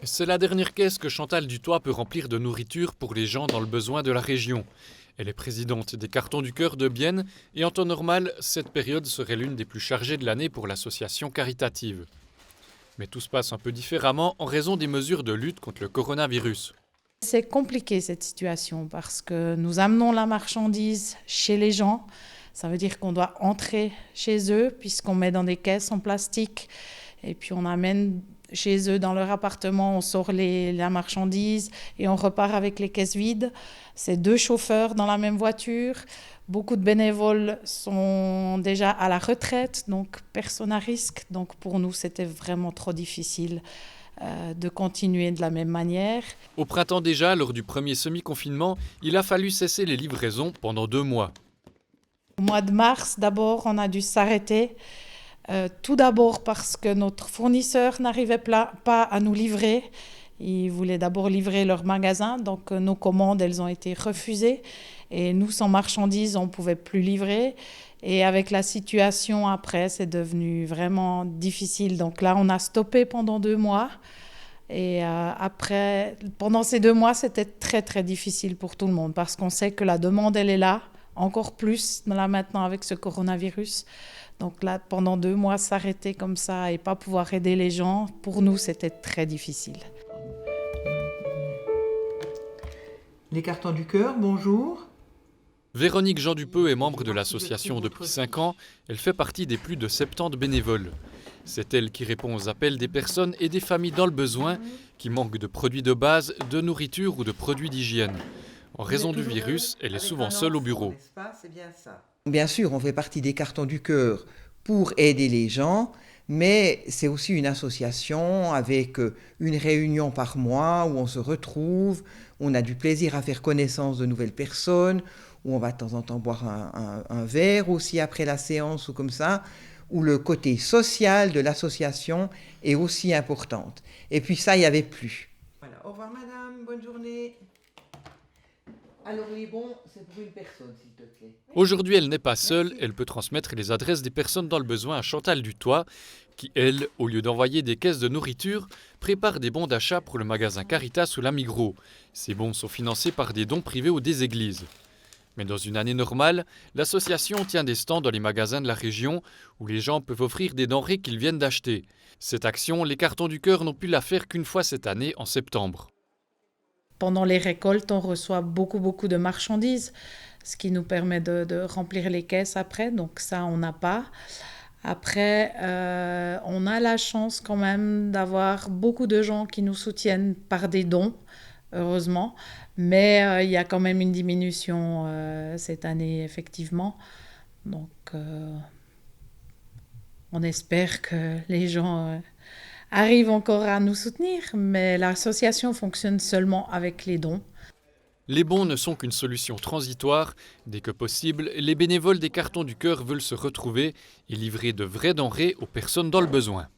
C'est la dernière caisse que Chantal Dutoit peut remplir de nourriture pour les gens dans le besoin de la région. Elle est présidente des Cartons du Cœur de Bienne et en temps normal, cette période serait l'une des plus chargées de l'année pour l'association caritative. Mais tout se passe un peu différemment en raison des mesures de lutte contre le coronavirus. C'est compliqué cette situation parce que nous amenons la marchandise chez les gens. Ça veut dire qu'on doit entrer chez eux puisqu'on met dans des caisses en plastique et puis on amène chez eux dans leur appartement, on sort la marchandise et on repart avec les caisses vides. C'est 2 chauffeurs dans la même voiture. Beaucoup de bénévoles sont déjà à la retraite, donc personne à risque. Donc pour nous, c'était vraiment trop difficile de continuer de la même manière. Au printemps déjà, lors du premier semi-confinement, il a fallu cesser les livraisons pendant 2 mois. Au mois de mars, d'abord, on a dû s'arrêter. Tout d'abord parce que notre fournisseur n'arrivait pas à nous livrer. Ils voulaient d'abord livrer leur magasin, donc nos commandes, elles ont été refusées. Et nous, sans marchandises, on ne pouvait plus livrer. Et avec la situation après, c'est devenu vraiment difficile. Donc là, on a stoppé pendant 2 mois. Et après, pendant ces 2 mois, c'était très, très difficile pour tout le monde parce qu'on sait que la demande, elle est là, encore plus là maintenant avec ce coronavirus. Donc là, pendant 2 mois, s'arrêter comme ça et pas pouvoir aider les gens, pour nous, c'était très difficile. Les Cartons du Cœur, bonjour. Véronique Jean Dupeux est membre de l'association depuis 5 ans. Elle fait partie des plus de 70 bénévoles. C'est elle qui répond aux appels des personnes et des familles dans le besoin qui manquent de produits de base, de nourriture ou de produits d'hygiène. En raison du virus, elle est souvent seule au bureau. Bien sûr, on fait partie des Cartons du Cœur pour aider les gens, mais c'est aussi une association avec une réunion par mois où on se retrouve, on a du plaisir à faire connaissance de nouvelles personnes, où on va de temps en temps boire un verre aussi après la séance ou comme ça, où le côté social de l'association est aussi important. Et puis ça, il n'y avait plus. Voilà. Au revoir madame, bonne journée. Alors les bons, c'est pour une personne, s'il te plaît. Aujourd'hui, elle n'est pas seule, elle peut transmettre les adresses des personnes dans le besoin à Chantal Dutoit, qui, elle, au lieu d'envoyer des caisses de nourriture, prépare des bons d'achat pour le magasin Caritas ou la Migros. Ces bons sont financés par des dons privés ou des églises. Mais dans une année normale, l'association tient des stands dans les magasins de la région où les gens peuvent offrir des denrées qu'ils viennent d'acheter. Cette action, les Cartons du Cœur n'ont pu la faire qu'une fois cette année, en septembre. Pendant les récoltes, on reçoit beaucoup de marchandises, ce qui nous permet de remplir les caisses après. Donc ça, on n'a pas. Après, on a la chance quand même d'avoir beaucoup de gens qui nous soutiennent par des dons, heureusement. Mais il y a quand même une diminution cette année, effectivement. Donc, on espère que les gens arrivent encore à nous soutenir, mais l'association fonctionne seulement avec les dons. Les bons ne sont qu'une solution transitoire. Dès que possible, les bénévoles des Cartons du Cœur veulent se retrouver et livrer de vraies denrées aux personnes dans le besoin.